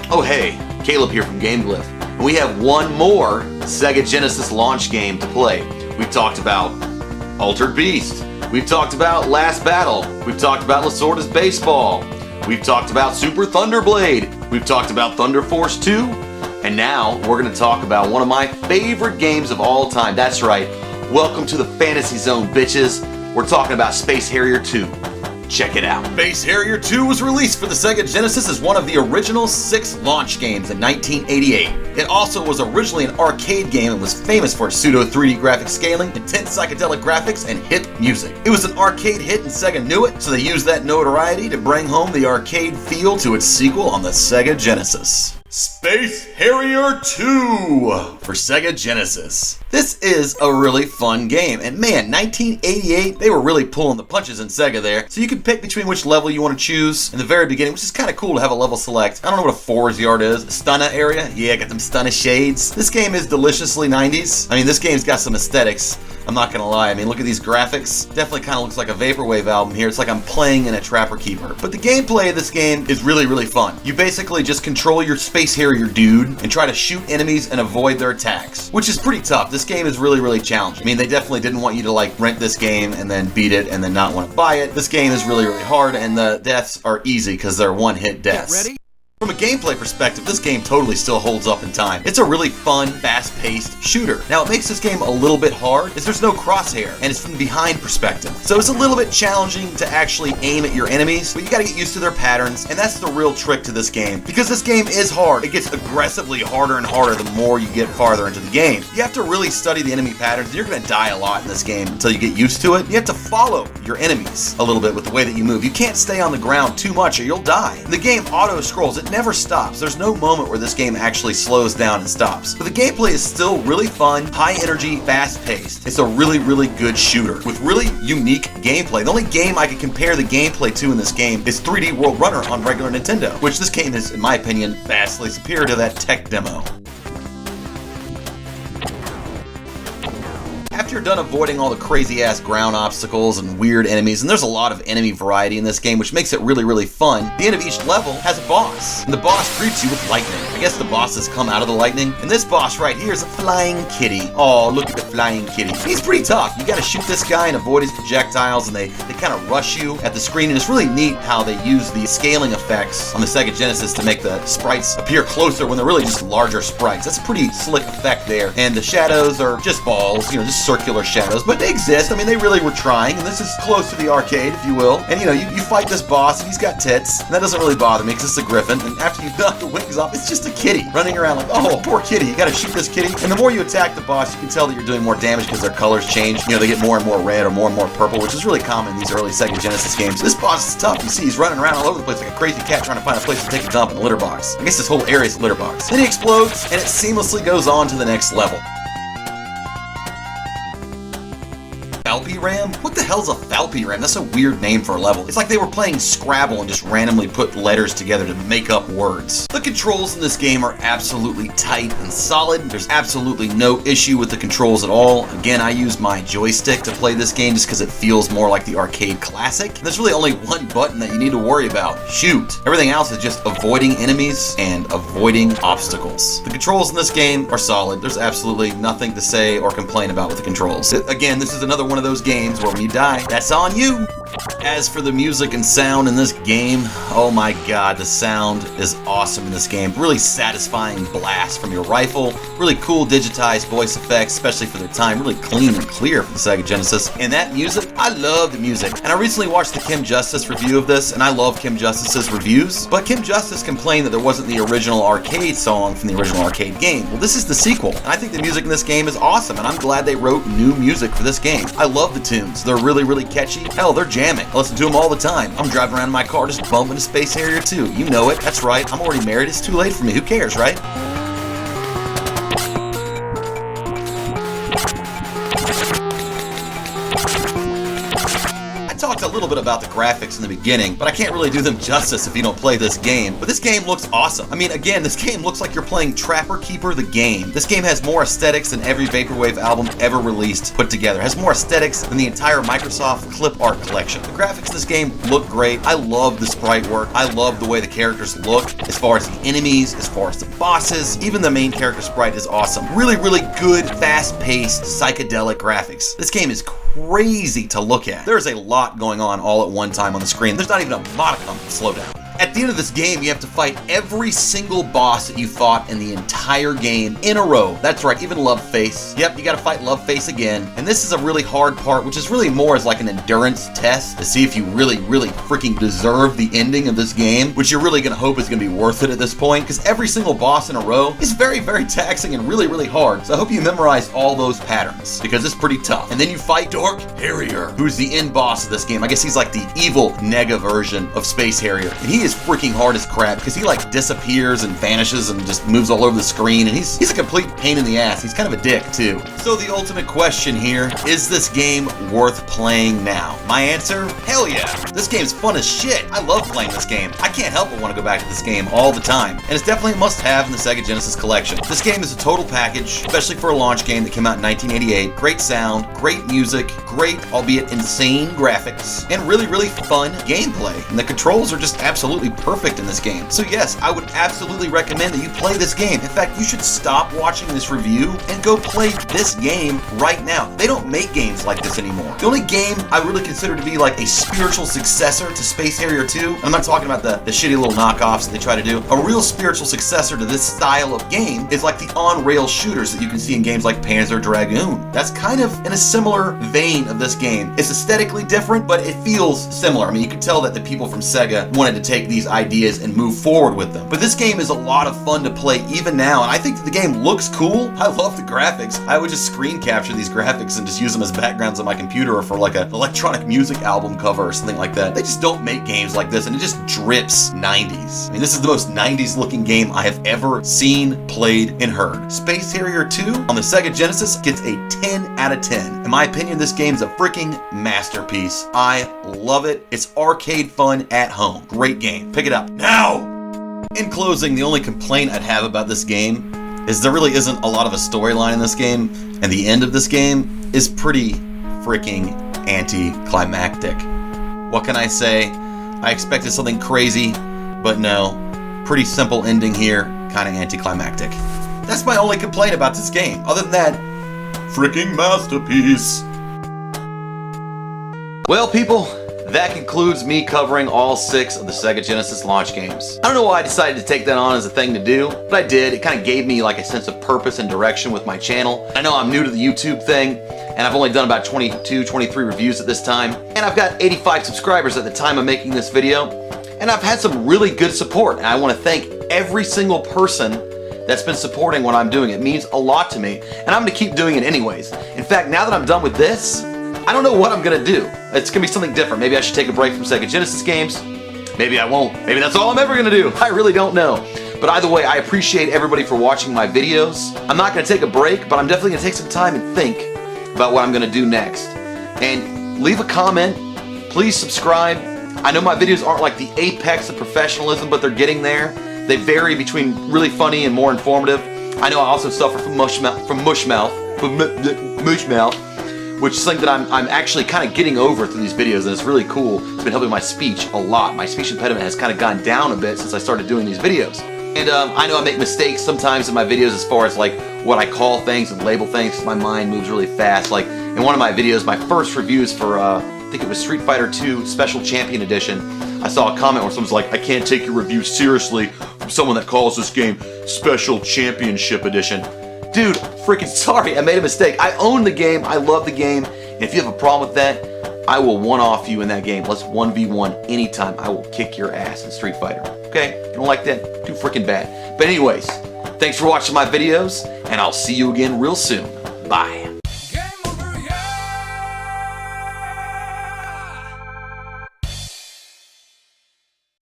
Oh hey, Caleb here from Glyph, and we have one more Sega Genesis launch game to play. We've talked about Altered Beast, we've talked about Last Battle, we've talked about Lasorda's Baseball, we've talked about Super Thunderblade, we've talked about Thunder Force 2, and now we're going to talk about one of my favorite games of all time. That's right, welcome to the Fantasy Zone, bitches. We're talking about Space Harrier 2. Check it out. Space Harrier 2 was released for the Sega Genesis as one of the original 6 launch games in 1988. It also was originally an arcade game and was famous for its pseudo 3D graphic scaling, intense psychedelic graphics, and hip music. It was an arcade hit and Sega knew it, so they used that notoriety to bring home the arcade feel to its sequel on the Sega Genesis. Space Harrier 2 for Sega Genesis. This is a really fun game, and man, 1988, they were really pulling the punches in Sega there, so you could pick between which level you want to choose in the very beginning, which is kind of cool to have a level select. I don't know what a Fours Yard is. Stunna area? Yeah, got them Stunna shades. This game is deliciously 90s. I mean, this game's got some aesthetics. I'm not gonna lie, I mean, look at these graphics. Definitely kind of looks like a Vaporwave album here. It's like I'm playing in a Trapper Keeper. But the gameplay of this game is really, really fun. You basically just control your Space Harrier dude and try to shoot enemies and avoid their attacks, which is pretty tough. This game is really, really challenging. I mean, they definitely didn't want you to like rent this game and then beat it and then not want to buy it. This game is really, really hard, and the deaths are easy because they're one-hit deaths. Get ready? From a gameplay perspective, this game totally still holds up in time. It's a really fun, fast-paced shooter. Now, what makes this game a little bit hard is there's no crosshair, and it's from the behind perspective. So it's a little bit challenging to actually aim at your enemies, but you gotta get used to their patterns, and that's the real trick to this game. Because this game is hard, it gets aggressively harder and harder the more you get farther into the game. You have to really study the enemy patterns, and you're gonna die a lot in this game until you get used to it. You have to follow your enemies a little bit with the way that you move. You can't stay on the ground too much or you'll die. The game auto-scrolls. It never stops. There's no moment where this game actually slows down and stops. But the gameplay is still really fun, high energy, fast paced. It's a really, really good shooter with really unique gameplay. The only game I could compare the gameplay to in this game is 3D World Runner on regular Nintendo, which this game is, in my opinion, vastly superior to that tech demo. After you're done avoiding all the crazy-ass ground obstacles and weird enemies, and there's a lot of enemy variety in this game, which makes it really, really fun, the end of each level has a boss, and the boss greets you with lightning. I guess the bosses come out of the lightning, and this boss right here is a flying kitty. Oh, look at the flying kitty. He's pretty tough. You gotta shoot this guy and avoid his projectiles, and they kind of rush you at the screen, and it's really neat how they use the scaling effects on the Sega Genesis to make the sprites appear closer when they're really just larger sprites. That's a pretty slick effect there, and the shadows are just balls, you know, just circular shadows, but they exist. I mean, they really were trying, and this is close to the arcade, if you will. And you know, you fight this boss, and he's got tits, and that doesn't really bother me because it's a griffin, and after you knock the wings off, it's just a kitty running around like, oh, poor kitty, you gotta shoot this kitty. And the more you attack the boss, you can tell that you're doing more damage because their colors change. You know, they get more and more red or more purple, which is really common in these early Sega Genesis games. This boss is tough. You see, he's running around all over the place like a crazy cat trying to find a place to take a dump in a litter box. I guess this whole area is a litter box. Then he explodes, and it seamlessly goes on to the next level. Falpy-Ram? What the hell's a Falpy-Ram? That's a weird name for a level. It's like they were playing Scrabble and just randomly put letters together to make up words. The controls in this game are absolutely tight and solid. There's absolutely no issue with the controls at all. Again, I use my joystick to play this game just because it feels more like the arcade classic. There's really only one button that you need to worry about. Shoot. Everything else is just avoiding enemies and avoiding obstacles. The controls in this game are solid. There's absolutely nothing to say or complain about with the controls. Again, this is another one of those games where when you die, that's on you. As for the music and sound in this game, oh my god, the sound is awesome in this game. Really satisfying blast from your rifle, really cool digitized voice effects, especially for their time, really clean and clear for the Sega Genesis. And that music, I love the music. And I recently watched the Kim Justice review of this, and I love Kim Justice's reviews, but Kim Justice complained that there wasn't the original arcade song from the original arcade game. Well, this is the sequel, and I think the music in this game is awesome, and I'm glad they wrote new music for this game. I love the tunes. They're really, really catchy. Hell, they're jamming. I listen to them all the time. I'm driving around in my car just bumping to Space Harrier 2. You know it. That's right. I'm already married. It's too late for me. Who cares, right? I talked a little bit about the graphics in the beginning, but I can't really do them justice if you don't play this game. But this game looks awesome. I mean, again, this game looks like you're playing Trapper Keeper the game. This game has more aesthetics than every Vaporwave album ever released put together. It has more aesthetics than the entire Microsoft clip art collection. The graphics of this game look great. I love the sprite work. I love the way the characters look, as far as the enemies, as far as the bosses. Even the main character sprite is awesome. Really, really good, fast-paced, psychedelic graphics. This game is crazy to look at. There's a lot going on all at one time on the screen. There's not even a modicum of slowdown. At the end of this game, you have to fight every single boss that you fought in the entire game in a row. That's right, even Loveface. Yep, you gotta fight Loveface again. And this is a really hard part, which is really more as like an endurance test to see if you really, really freaking deserve the ending of this game, which you're really gonna hope is gonna be worth it at this point, because every single boss in a row is very, very taxing and really, really hard. So I hope you memorize all those patterns, because it's pretty tough. And then you fight Dork Harrier, who's the end boss of this game. I guess he's like the evil Nega version of Space Harrier. And he is freaking hard as crap because he like disappears and vanishes and just moves all over the screen, and he's a complete pain in the ass. He's kind of a dick too. So the ultimate question here, is this game worth playing now? My answer, hell yeah. This game's fun as shit. I love playing this game. I can't help but want to go back to this game all the time, and it's definitely a must-have in the Sega Genesis collection. This game is a total package, especially for a launch game that came out in 1988. Great sound, great music, great, albeit insane graphics, and really, really fun gameplay. And the controls are just absolutely perfect in this game. So yes, I would absolutely recommend that you play this game. In fact, you should stop watching this review and go play this game right now. They don't make games like this anymore. The only game I really consider to be like a spiritual successor to Space Harrier 2, I'm not talking about the shitty little knockoffs that they try to do. A real spiritual successor to this style of game is like the on-rail shooters that you can see in games like Panzer Dragoon. That's kind of in a similar vein of this game. It's aesthetically different, but it feels similar. I mean, you can tell that the people from Sega wanted to take these ideas and move forward with them. But this game is a lot of fun to play even now, and I think that the game looks cool. I love the graphics. I would just screen capture these graphics and just use them as backgrounds on my computer or for like an electronic music album cover or something like that. They just don't make games like this, and it just drips 90s. I mean, this is the most 90s looking game I have ever seen, played, and heard. Space Harrier 2 on the Sega Genesis gets a 10 out of 10. In my opinion, this game's a freaking masterpiece. I love it. It's arcade fun at home. Great game. Pick it up now! In closing, the only complaint I'd have about this game is there really isn't a lot of a storyline in this game, and the end of this game is pretty freaking anticlimactic. What can I say? I expected something crazy, but no. Pretty simple ending here, kind of anticlimactic. That's my only complaint about this game. Other than that, freaking masterpiece. Well, people, that concludes me covering all 6 of the Sega Genesis launch games. I don't know why I decided to take that on as a thing to do, but I did. It kind of gave me like a sense of purpose and direction with my channel. I know I'm new to the YouTube thing, and I've only done about 22, 23 reviews at this time, and I've got 85 subscribers at the time of making this video, and I've had some really good support, and I want to thank every single person that's been supporting what I'm doing. It means a lot to me, and I'm going to keep doing it anyways. In fact, now that I'm done with this, I don't know what I'm gonna do. It's gonna be something different. Maybe I should take a break from Sega Genesis games. Maybe I won't. Maybe that's all I'm ever gonna do. I really don't know. But either way, I appreciate everybody for watching my videos. I'm not gonna take a break, but I'm definitely gonna take some time and think about what I'm gonna do next. And leave a comment. Please subscribe. I know my videos aren't like the apex of professionalism, but they're getting there. They vary between really funny and more informative. I know I also suffer from mushmouth, which is something that I'm actually kind of getting over through these videos, and it's really cool. It's been helping my speech a lot. My speech impediment has kind of gone down a bit since I started doing these videos. And I know I make mistakes sometimes in my videos as far as like what I call things and label things, because my mind moves really fast. Like in one of my videos, my first reviews for, I think it was Street Fighter 2 Special Champion Edition, I saw a comment where someone's like, I can't take your review seriously from someone that calls this game Special Championship Edition. Dude, freaking sorry, I made a mistake. I own the game, I love the game, and if you have a problem with that, I will one-off you in that game. Let's 1v1 anytime. I will kick your ass in Street Fighter. Okay? If you don't like that, too freaking bad. But anyways, thanks for watching my videos, and I'll see you again real soon. Bye.